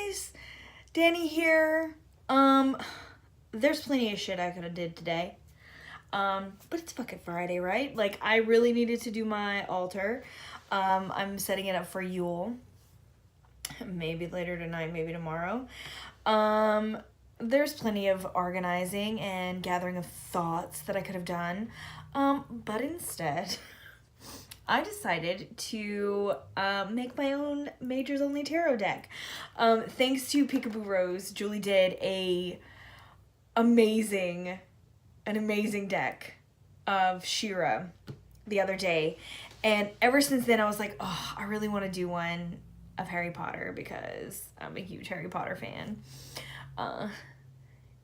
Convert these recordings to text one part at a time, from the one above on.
guys, Danny here. There's plenty of shit I could have did today. But it's fucking Friday, right? Like, I really needed to do my altar. I'm setting it up for Yule. Maybe later tonight, maybe tomorrow. There's plenty of organizing and gathering of thoughts that I could have done. But instead, I decided to make my own Majors Only Tarot deck. Thanks to Peekaboo Rose, Julie did an amazing deck of She-Ra the other day. And ever since then, I was like, oh, I really want to do one of Harry Potter because I'm a huge Harry Potter fan.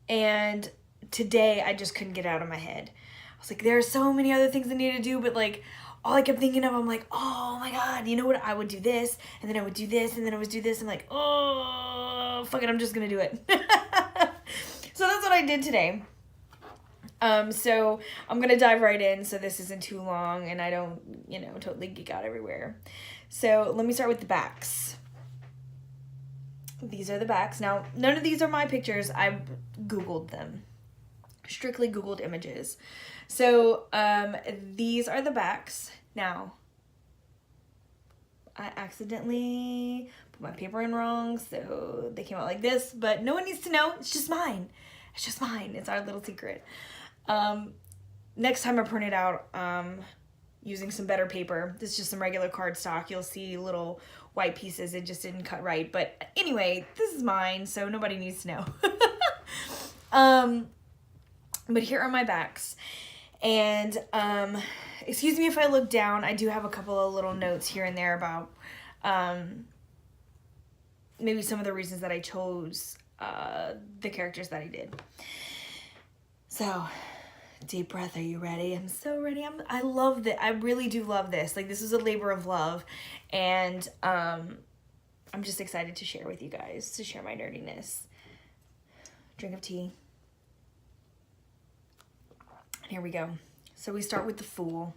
And today, I just couldn't get it out of my head. I was like, there are so many other things I need to do, but like, all I kept thinking of, I'm like, oh my god, you know what? I would do this, and then I would do this, and then I would do this. I'm like, oh, fuck it, I'm just gonna do it. So that's what I did today. So I'm gonna dive right in so this isn't too long and I don't, totally geek out everywhere. So let me start with the backs. These are the backs. Now, none of these are my pictures. I Googled them. Strictly Googled images. So, these are the backs. Now, I accidentally put my paper in wrong, so they came out like this, but no one needs to know. It's just mine. It's just mine. It's our little secret. Next time I print it out, using some better paper. This is just some regular cardstock. You'll see little white pieces. It just didn't cut right. But anyway, this is mine, so nobody needs to know. But here are my backs. And, excuse me if I look down. I do have a couple of little notes here and there about, maybe some of the reasons that I chose, the characters that I did. So, deep breath. Are you ready? I'm so ready. I love that. I really do love this. Like, this is a labor of love. And, I'm just excited to share with you guys, to share my nerdiness. Drink of tea. Here we go. So we start with the Fool.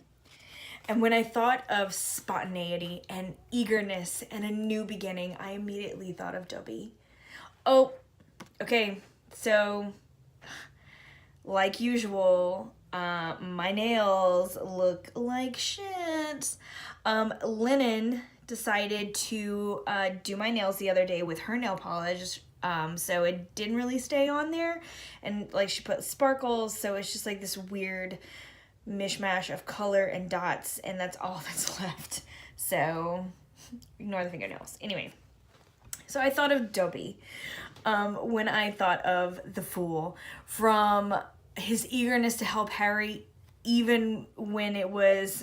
And when I thought of spontaneity and eagerness and a new beginning, I immediately thought of Dobby. Oh, okay. So, like usual, my nails look like shit. Lennon decided to do my nails the other day with her nail polish. So it didn't really stay on there, and like she put sparkles, so it's just like this weird mishmash of color and dots, and that's all that's left. So ignore the fingernails. Anyway, so I thought of Dobby when I thought of the Fool, from his eagerness to help Harry even when it was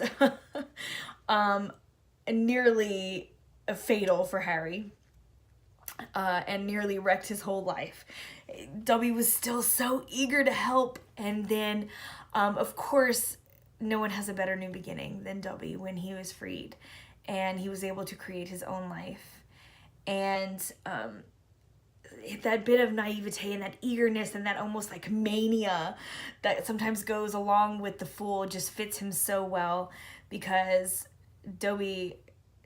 nearly fatal for Harry. And nearly wrecked his whole life. Dobby was still so eager to help. And then, of course, no one has a better new beginning than Dobby when he was freed. And he was able to create his own life. And that bit of naivete and that eagerness and that almost like mania that sometimes goes along with the Fool just fits him so well. Because Dobby,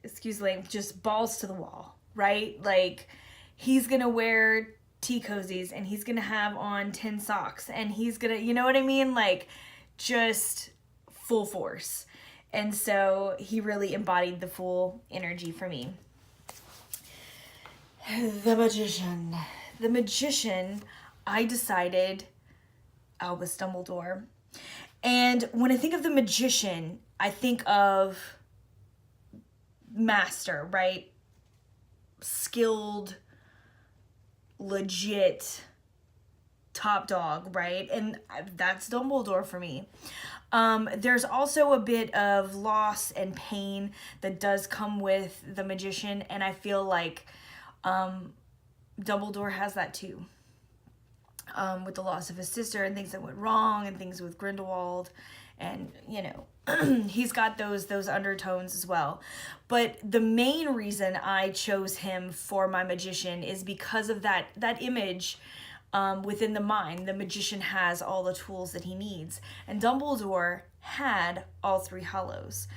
excuse me, just balls to the wall, right? Like, he's gonna wear tea cozies and he's gonna have on 10 socks and he's gonna, you know what I mean? Like, just full force. And so he really embodied the Fool energy for me. The Magician. The Magician, I decided Albus Dumbledore. And when I think of the Magician, I think of master, right? Skilled, legit, top dog, right? And that's Dumbledore for me. There's also a bit of loss and pain that does come with the Magician, and I feel like Dumbledore has that too. With the loss of his sister and things that went wrong and things with Grindelwald, and he's got those undertones as well. But the main reason I chose him for my Magician is because of that image within the mind. The Magician has all the tools that he needs. And Dumbledore had all three hollows.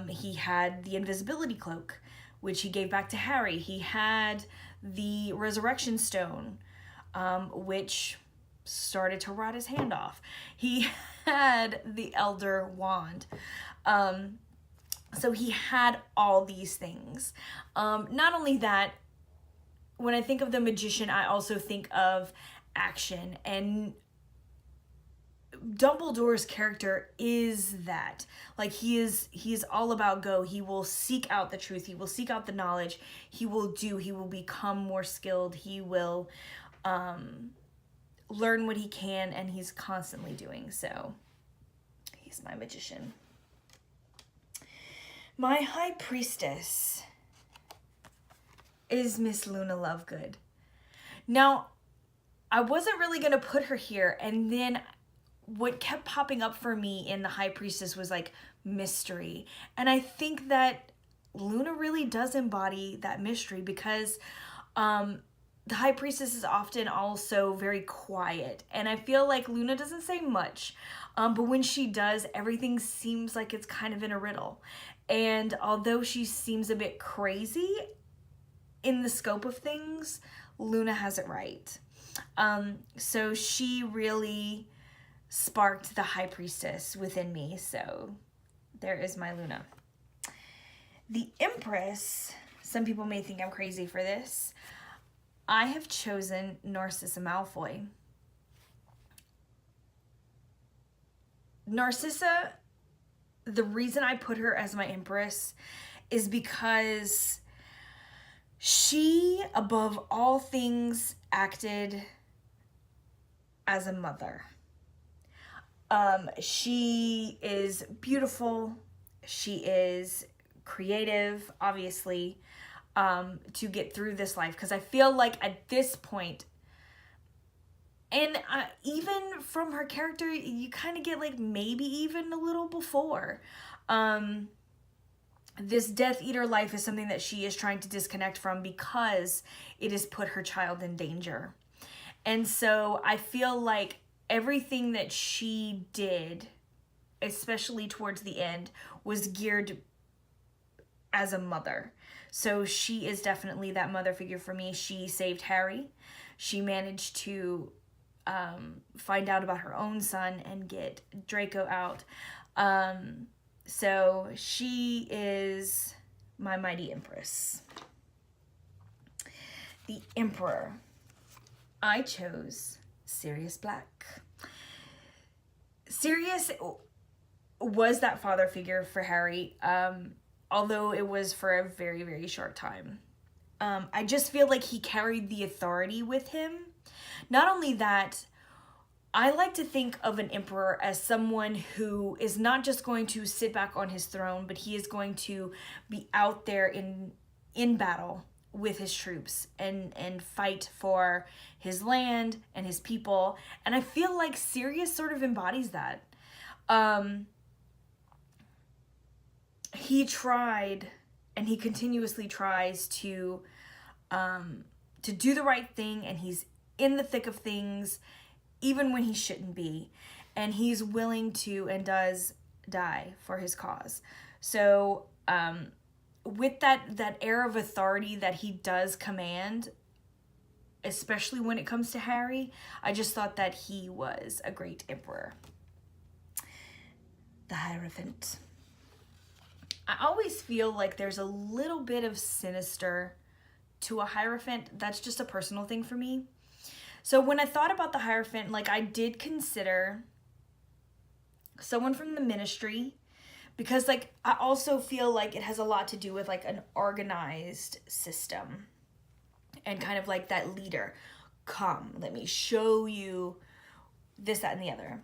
He had the invisibility cloak, which he gave back to Harry. He had the Resurrection Stone, which started to rot his hand off. He had the Elder Wand. So he had all these things. Not only that, when I think of the magician, I also think of action, and Dumbledore's character is that. Like, he is all about go. He will seek out the truth. He will seek out the knowledge. He will become more skilled. He will learn what he can, and he's constantly doing so. He's my magician. My High Priestess is Miss Luna Lovegood. Now, I wasn't really going to put her here, and then what kept popping up for me in the High Priestess was like mystery. And I think that Luna really does embody that mystery, because the High Priestess is often also very quiet, and I feel like Luna doesn't say much, but when she does, everything seems like it's kind of in a riddle. And although she seems a bit crazy in the scope of things, Luna has it right. So she really sparked the High Priestess within me, so there is my Luna. The Empress, some people may think I'm crazy for this. I have chosen Narcissa Malfoy. Narcissa, the reason I put her as my Empress is because she, above all things, acted as a mother. She is beautiful. She is creative, obviously, to get through this life. Because I feel like at this point, and even from her character, you kind of get like maybe even a little before. This Death Eater life is something that she is trying to disconnect from because it has put her child in danger. And so I feel like everything that she did, especially towards the end, was geared as a mother. So she is definitely that mother figure for me. She saved Harry. She managed to find out about her own son and get Draco out. So she is my mighty Empress. The Emperor. I chose Sirius Black. Sirius was that father figure for Harry, although it was for a very, very short time. I just feel like he carried the authority with him. Not only that, I like to think of an emperor as someone who is not just going to sit back on his throne, but he is going to be out there in battle with his troops and fight for his land and his people. And I feel like Sirius sort of embodies that. He tried, and he continuously tries to do the right thing, and he's in the thick of things, even when he shouldn't be, and he's willing to and does die for his cause. So with that air of authority that he does command, especially when it comes to Harry, I just thought that he was a great emperor. The Hierophant. I always feel like there's a little bit of sinister to a Hierophant. That's just a personal thing for me. So when I thought about the Hierophant, like, I did consider someone from the ministry, because like I also feel like it has a lot to do with like an organized system and kind of like that leader. Come, let me show you this, that, and the other.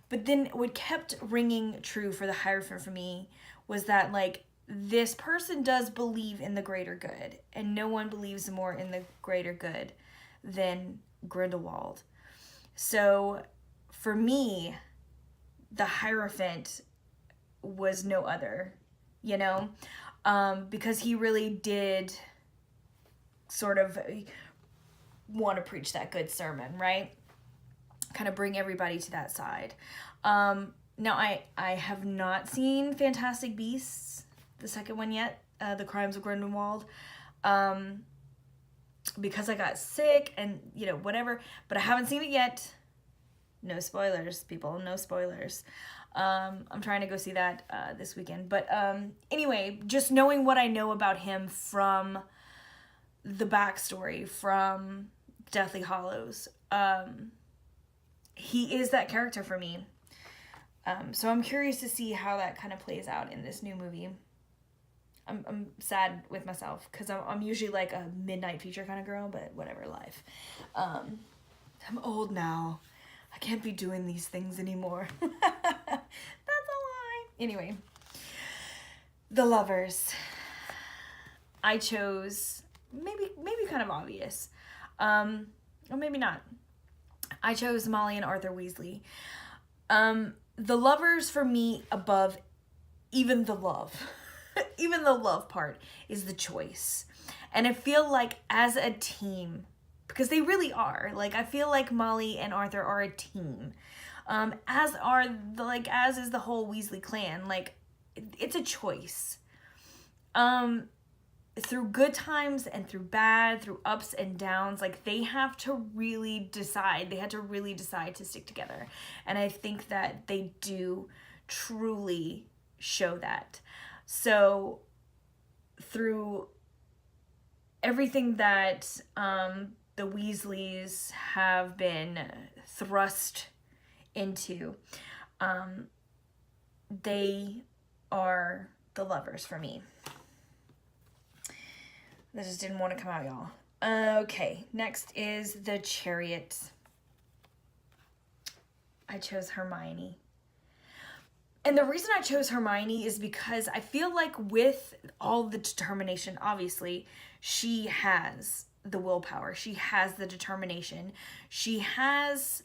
But then what kept ringing true for the Hierophant for me was that like this person does believe in the greater good, and no one believes more in the greater good than Grindelwald. So for me, the Hierophant was no other, you know, because he really did sort of want to preach that good sermon, right? Kind of bring everybody to that side. Now I have not seen Fantastic Beasts, the second one, yet, The Crimes of Grindelwald, because I got sick and, you know, whatever, but I haven't seen it yet. No spoilers, people, no spoilers. I'm trying to go see that this weekend. But anyway, just knowing what I know about him from the backstory, from Deathly Hallows, he is that character for me. So I'm curious to see how that kind of plays out in this new movie. I'm sad with myself because I'm usually like a midnight feature kind of girl, but whatever, life. I'm old now. I can't be doing these things anymore. That's a lie. Anyway, The Lovers. I chose, maybe kind of obvious, or maybe not. I chose Molly and Arthur Weasley. The Lovers for me above even the love. Even the love part is the choice. And I feel like as a team, because they really are, like, I feel like Molly and Arthur are a team. As is the whole Weasley clan. Like, it's a choice. Through good times and through bad, through ups and downs, like, they have to really decide. They had to really decide to stick together. And I think that they do truly show that. So, through everything that the Weasleys have been thrust into, they are the lovers for me. That just didn't want to come out, y'all. Okay, next is the chariot. I chose Hermione. And the reason I chose Hermione is because I feel like with all the determination, obviously, she has the willpower. She has the determination. She has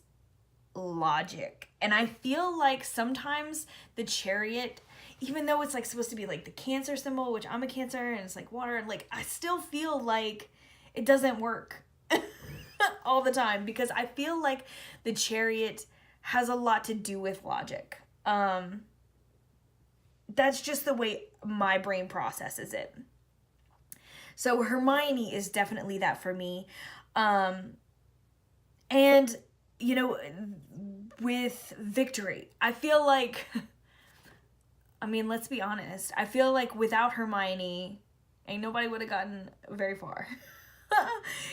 logic. And I feel like sometimes the chariot, even though it's like supposed to be like the Cancer symbol, which I'm a Cancer, and it's like water, and like I still feel like it doesn't work all the time, because I feel like the chariot has a lot to do with logic. That's just the way my brain processes it. So Hermione is definitely that for me. And, you know, with Victory, I feel like, I mean, let's be honest. I feel like without Hermione, ain't nobody would have gotten very far.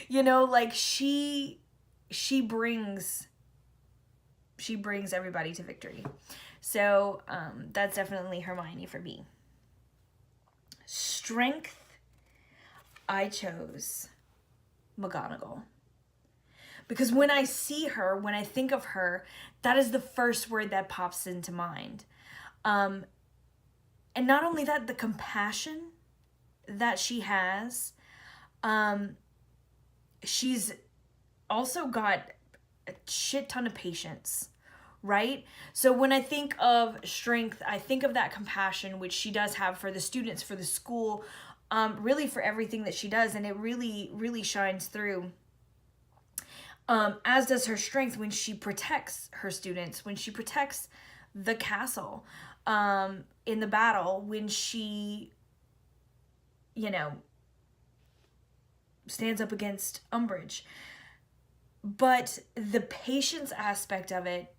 You know, like she brings everybody to victory. So that's definitely Hermione for me. Strength, I chose McGonagall. Because when I see her, when I think of her, that is the first word that pops into mind. And not only that, the compassion that she has, she's also got a shit ton of patience, right? So when I think of strength, I think of that compassion, which she does have for the students, for the school, really for everything that she does, and it really, really shines through. As does her strength when she protects her students, when she protects the castle, in the battle, when she, you know, stands up against Umbridge. But the patience aspect of it,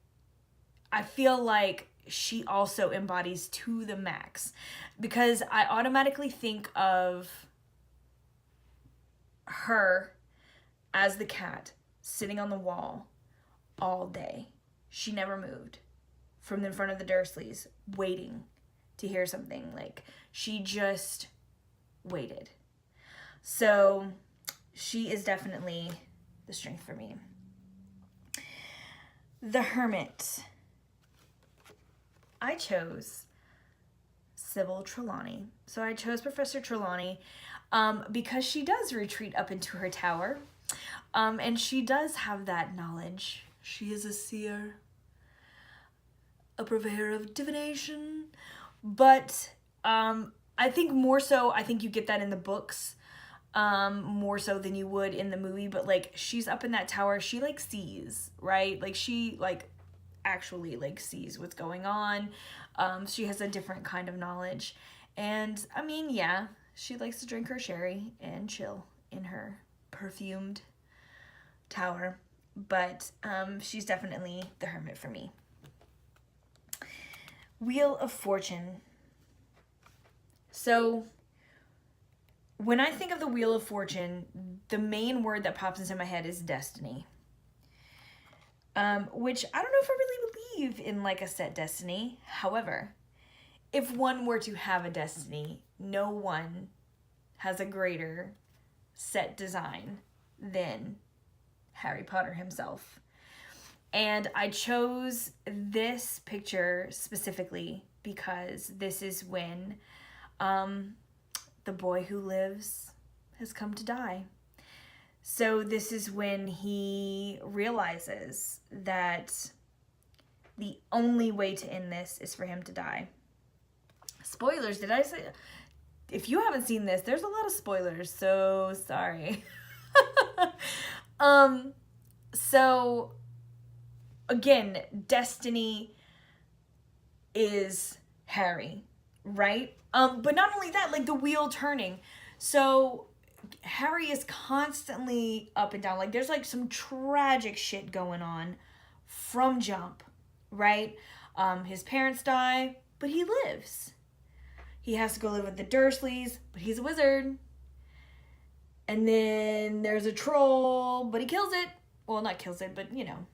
I feel like she also embodies to the max, because I automatically think of her as the cat sitting on the wall all day. She never moved from in front of the Dursleys, waiting to hear something. Like, she just waited. So she is definitely the strength for me. The Hermit. I chose Sybil Trelawney. So I chose Professor Trelawney because she does retreat up into her tower. And she does have that knowledge. She is a seer, a purveyor of divination. But I think more so, I think you get that in the books more so than you would in the movie. But like, she's up in that tower, she like sees, right? Like, she like actually like sees what's going on. She has a different kind of knowledge. And I mean, yeah, She likes to drink her sherry and chill in her perfumed tower. But she's definitely the hermit for me. Wheel of Fortune. So when I think of the Wheel of Fortune, the main word that pops into my head is destiny. Which I don't know if I really believe in like a set destiny. However, if one were to have a destiny, no one has a greater set design than Harry Potter himself. And I chose this picture specifically because this is when the boy who lives has come to die. So this is when he realizes that the only way to end this is for him to die. Spoilers, did I say? If you haven't seen this, there's a lot of spoilers, so sorry. So again, destiny is Harry, right? But not only that, like the wheel turning. So Harry is constantly up and down. Like there's like some tragic shit going on from jump, right? His parents die, but he lives. He has to go live with the Dursleys, but he's a wizard. And then there's a troll, but he kills it. Well, not kills it, but you know,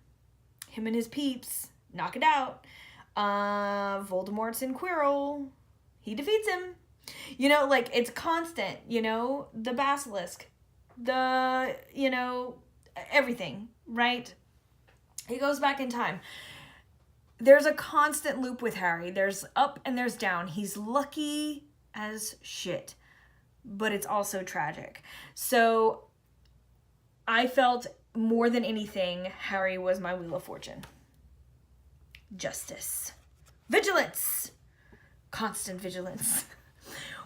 him and his peeps knock it out. Voldemort's in Quirrell. He defeats him. You know, like it's constant, you know, the basilisk, the, you know, everything, right? He goes back in time. There's a constant loop with Harry. There's up and there's down. He's lucky as shit, but it's also tragic. So I felt more than anything, Harry was my Wheel of Fortune. Justice. Vigilance. Constant vigilance.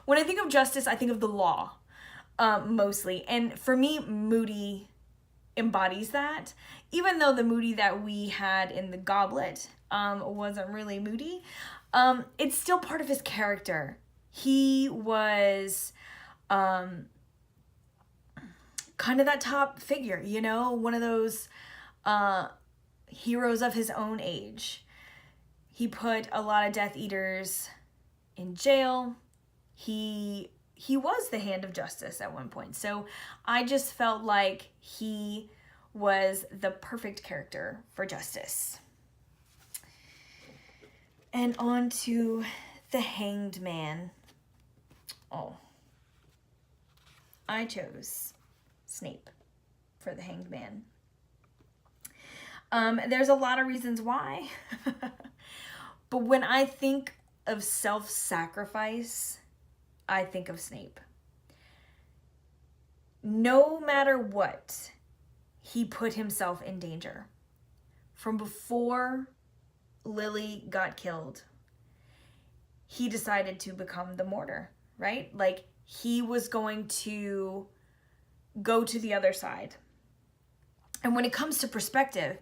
When I think of justice, I think of the law, mostly. And for me, Moody embodies that. Even though the Moody that we had in the Goblet wasn't really Moody, it's still part of his character. He was kind of that top figure, you know, one of those heroes of his own age. He put a lot of Death Eaters in jail. He was the hand of justice at one point. So I just felt like he was the perfect character for justice. And on to the Hanged Man. Oh. I chose Snape for the Hanged Man. There's a lot of reasons why. But when I think of self-sacrifice, I think of Snape. No matter what, he put himself in danger. From before Lily got killed, he decided to become the martyr, right? Like, he was going to go to the other side. And when it comes to perspective,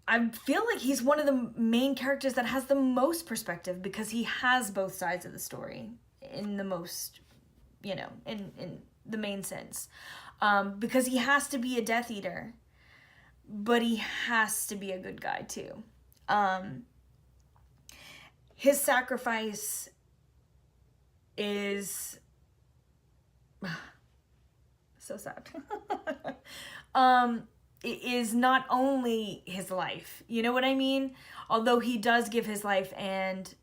I feel like he's one of the main characters that has the most perspective because he has both sides of the story in the most, you know, in the main sense. Because he has to be a Death Eater, but he has to be a good guy too. His sacrifice is so sad. It is not only his life, you know what I mean? Although he does give his life and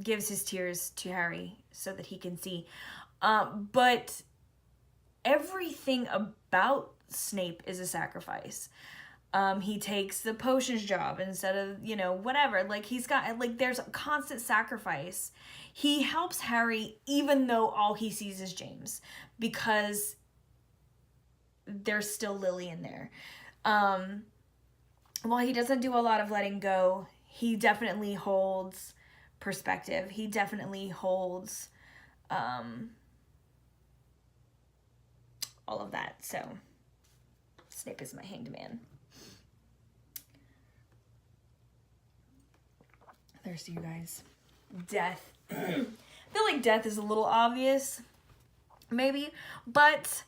gives his tears to Harry so that he can see. But everything about Snape is a sacrifice. He takes the potions job instead of, you know, whatever. Like, he's got, like, there's a constant sacrifice. He helps Harry even though all he sees is James, because there's still Lily in there. While he doesn't do a lot of letting go, he definitely holds perspective. He definitely holds all of that. So Snape is my Hanged Man. Thirsty, you guys. Death. feel like death is a little obvious, maybe, but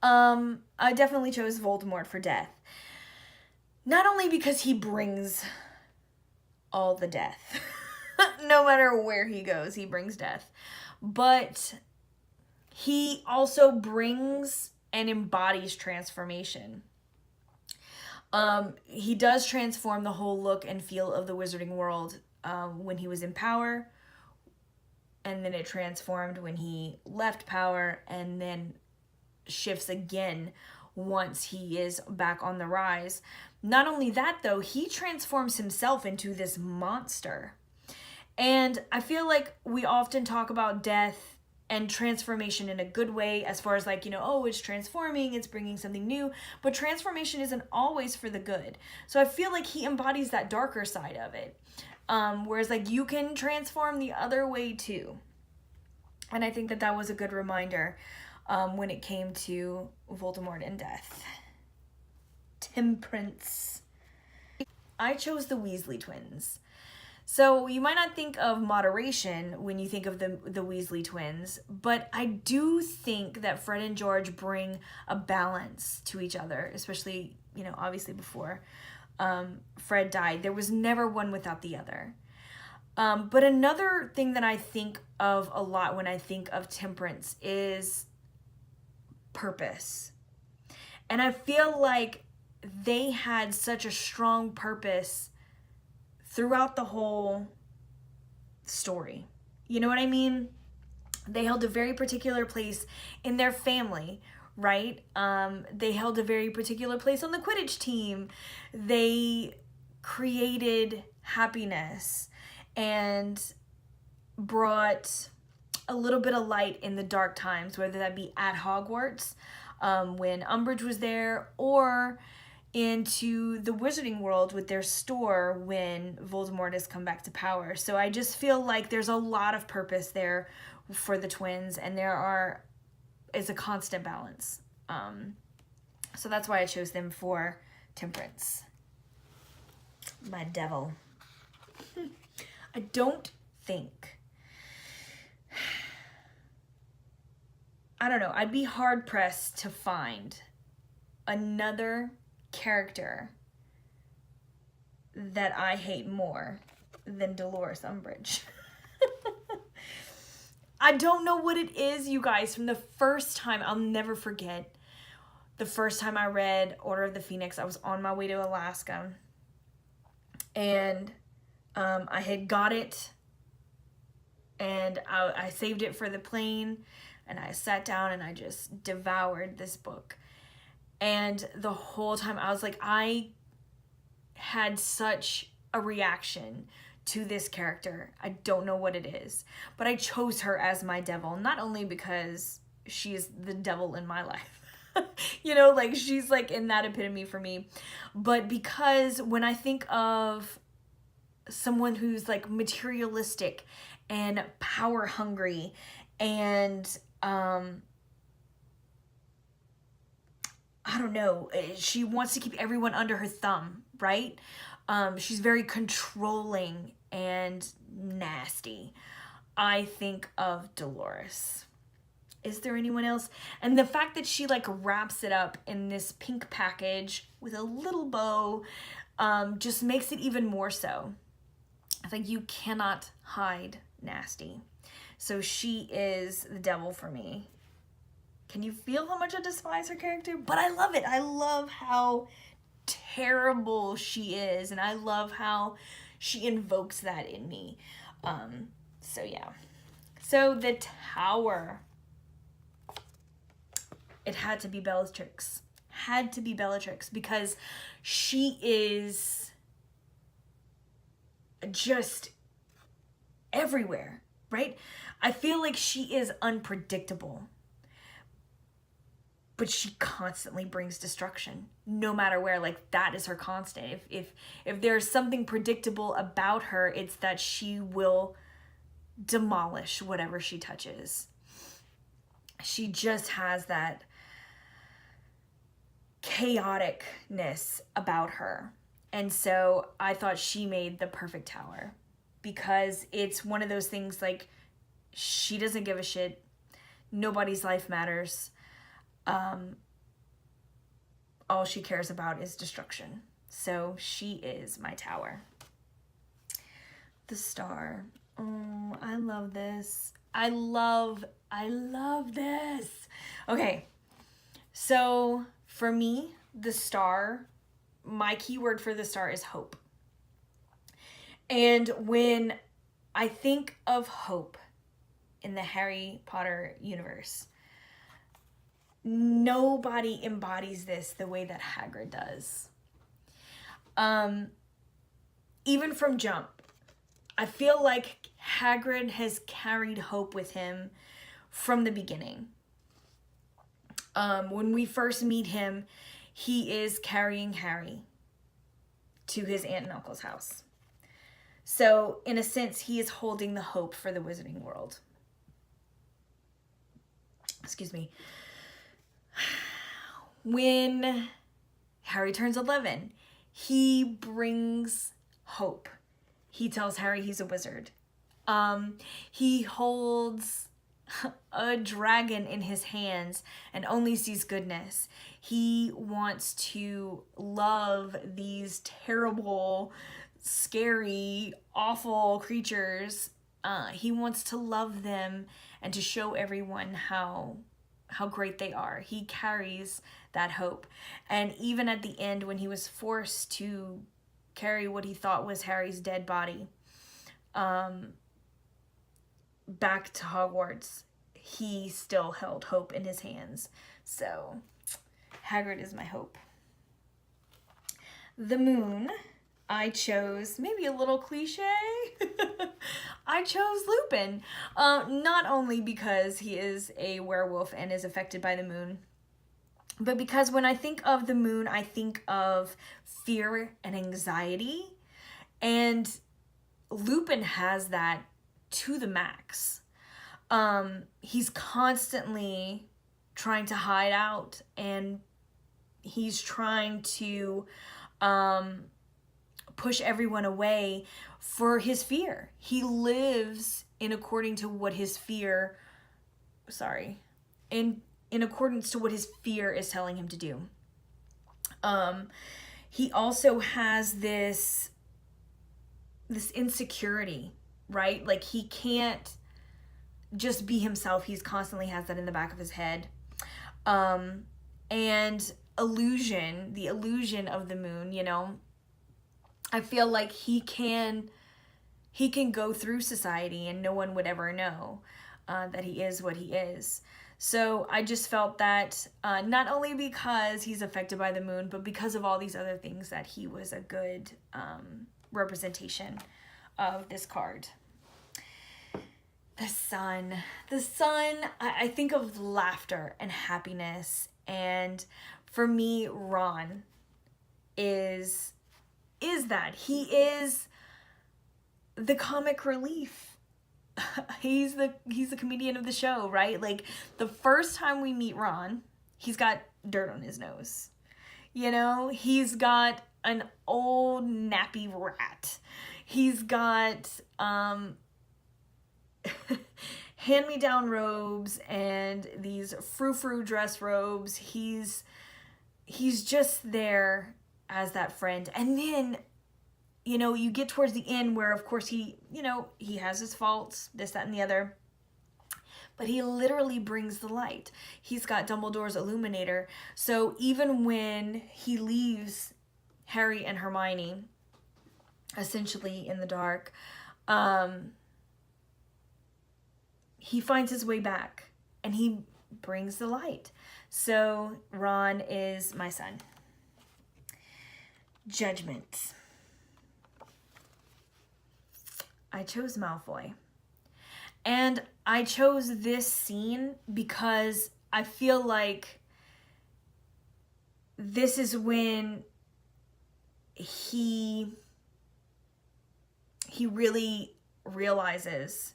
I definitely chose Voldemort for death. Not only because he brings all the death, no matter where he goes, he brings death, but he also brings and embodies transformation. He does transform the whole look and feel of the wizarding world when he was in power, and then it transformed when he left power, and then shifts again once he is back on the rise. Not only that, though, he transforms himself into this monster. And I feel like we often talk about death and transformation in a good way, as far as like, you know, oh, it's transforming, it's bringing something new, but transformation isn't always for the good. So I feel like he embodies that darker side of it. Whereas like you can transform the other way too. And I think that that was a good reminder when it came to Voldemort and death. Temperance. I chose the Weasley twins. So you might not think of moderation when you think of the Weasley twins, but I do think that Fred and George bring a balance to each other, especially, you know, obviously before Fred died. There was never one without the other. But another thing that I think of a lot when I think of Temperance is purpose. And I feel like they had such a strong purpose throughout the whole story. You know what I mean? They held a very particular place in their family, right? They held a very particular place on the Quidditch team. They created happiness and brought a little bit of light in the dark times, whether that be at Hogwarts, when Umbridge was there, or into the wizarding world with their store when Voldemort has come back to power. So I just feel like there's a lot of purpose there for the twins, and there is a constant balance. So that's why I chose them for Temperance. My devil. I don't think, I don't know, I'd be hard pressed to find another character that I hate more than Dolores Umbridge. I don't know what it is, you guys. From the first time, I'll never forget, the first time I read Order of the Phoenix, I was on my way to Alaska, and I had got it, and I saved it for the plane, and I sat down and I just devoured this book. And the whole time I was like, I had such a reaction to this character. I don't know what it is, but I chose her as my devil, not only because she's the devil in my life, you know, like she's like in that epitome for me, but because when I think of someone who's like materialistic and power hungry and I don't know, she wants to keep everyone under her thumb, right? She's very controlling and nasty. I think of Dolores. Is there anyone else? And the fact that she like wraps it up in this pink package with a little bow just makes it even more so. I think you cannot hide nasty. So she is the devil for me. Can you feel how much I despise her character? But I love it. I love how terrible she is, and I love how she invokes that in me. So yeah. So the tower. It had to be Bellatrix. Had to be Bellatrix because she is just everywhere, right? I feel like she is unpredictable, but she constantly brings destruction no matter where. Like that is her constant. If there's something predictable about her, it's that she will demolish whatever she touches. She just has that chaoticness about her. And so I thought she made the perfect tower because it's one of those things like She doesn't give a shit. Nobody's life matters. All she cares about is destruction. So she is my tower. The star. Oh, I love this. I love this. Okay. So for me, the star, my keyword for the star is hope. And when I think of hope in the Harry Potter universe, nobody embodies this the way that Hagrid does. Even from jump, I feel like Hagrid has carried hope with him from the beginning. When we first meet him, he is carrying Harry to his aunt and uncle's house. So, in a sense, he is holding the hope for the wizarding world. Excuse me. When Harry turns 11, he brings hope. He tells Harry he's a wizard. He holds a dragon in his hands and only sees goodness. He wants to love these terrible, scary, awful creatures. He wants to love them and to show everyone how great they are. He carries that hope. And even at the end, when he was forced to carry what he thought was Harry's dead body back to Hogwarts, he still held hope in his hands. So Hagrid is my hope. The moon, I chose, maybe a little cliche, I chose Lupin. Not only because he is a werewolf and is affected by the moon, but because when I think of the moon, I think of fear and anxiety. And Lupin has that to the max. He's constantly trying to hide out, and he's trying to push everyone away for his fear. He lives in accordance to what his fear is telling him to do. He also has this insecurity, right? Like, he can't just be himself. He's constantly has that in the back of his head. And illusion, the illusion of the moon, you know, I feel like he can go through society and no one would ever know that he is what he is. So I just felt that not only because he's affected by the moon, but because of all these other things, that he was a good representation of this card. The sun, I think of laughter and happiness. And for me, Ron is that. He is the comic relief. He's the comedian of the show, right? Like, the first time we meet Ron, he's got dirt on his nose. You know, he's got an old nappy rat. He's got hand-me-down robes and these frou-frou dress robes. He's just there as that friend. And then, you know, you get towards the end where, of course, he has his faults, this, that, and the other. But he literally brings the light. He's got Dumbledore's Illuminator. So even when he leaves Harry and Hermione, essentially in the dark, he finds his way back. And he brings the light. So Ron is my son. Judgment. I chose Malfoy. And I chose this scene because I feel like this is when he really realizes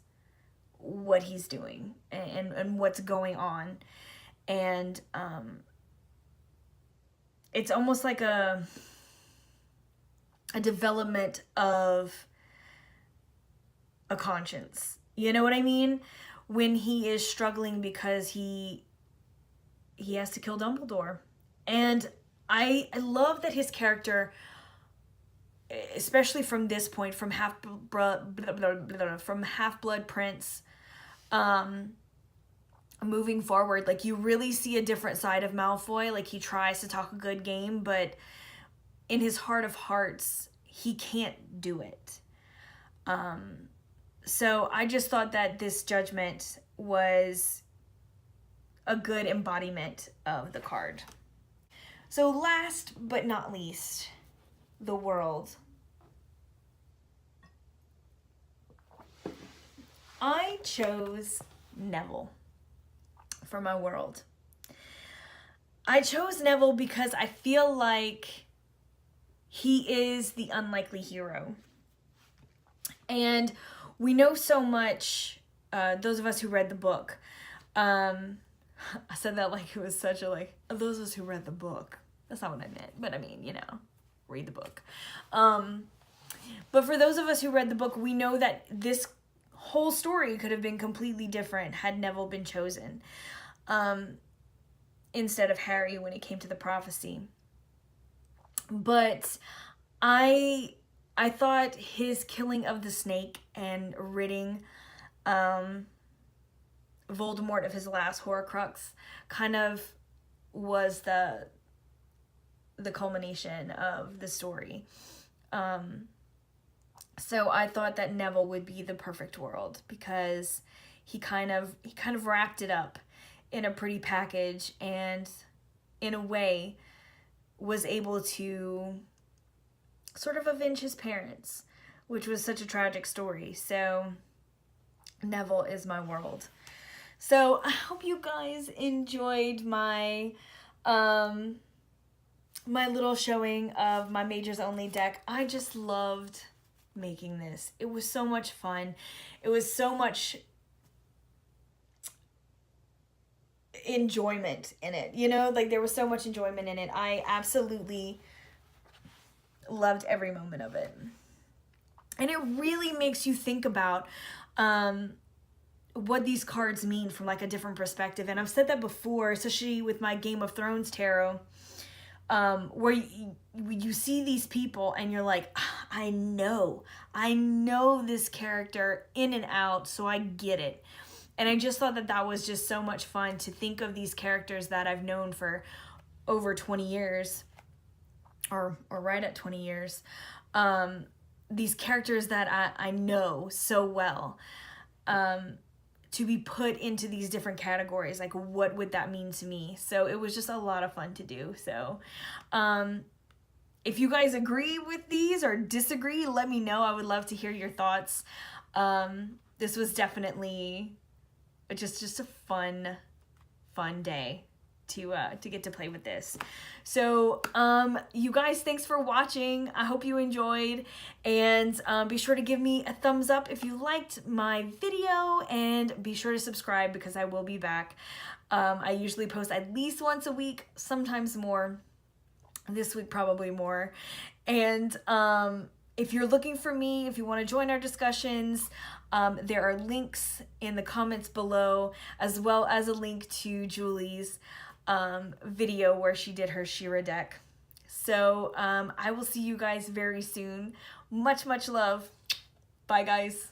what he's doing and what's going on. And it's almost like a development of a conscience. You know what I mean? when he is struggling because he has to kill Dumbledore. And I love that his character, especially from this point, from Half-Blood Prince, moving forward, like, you really see a different side of Malfoy. Like, he tries to talk a good game, but in his heart of hearts, he can't do it. So I just thought that this judgment was a good embodiment of the card. So last but not least, the world. I chose Neville for my world. I chose Neville because I feel like he is the unlikely hero. And we know so much, those of us who read the book. I said that like it was such a, like, those of us who read the book. That's not what I meant, but I mean, you know, read the book. But for those of us who read the book, we know that this whole story could have been completely different had Neville been chosen, instead of Harry when it came to the prophecy. But I thought his killing of the snake and ridding Voldemort of his last Horcrux kind of was the culmination of the story. So I thought that Neville would be the perfect world because he kind of wrapped it up in a pretty package, and in a way was able to sort of avenge his parents, which was such a tragic story. So Neville is my world. So I hope you guys enjoyed my my little showing of my Majors Only deck. I just loved making this. It was so much fun. It was so much enjoyment in it, you know, like there was so much enjoyment in it. I absolutely loved every moment of it. And it really makes you think about what these cards mean from like a different perspective. And I've said that before, especially with my Game of Thrones tarot, where you see these people and you're like, I know this character in and out, so I get it. And I just thought that that was just so much fun to think of these characters that I've known for over 20 years, or right at 20 years. These characters that I know so well, to be put into these different categories. Like, what would that mean to me? So it was just a lot of fun to do. So if you guys agree with these or disagree, let me know. I would love to hear your thoughts. This was definitely just a fun day to get to play with this. So you guys, thanks for watching. I hope you enjoyed, and be sure to give me a thumbs up if you liked my video, and be sure to subscribe because I will be back. I usually post at least once a week, sometimes more. This week probably more. And if you're looking for me, if you want to join our discussions, there are links in the comments below, as well as a link to Julie's video where she did her Shira deck. So I will see you guys very soon. Much love. Bye, guys.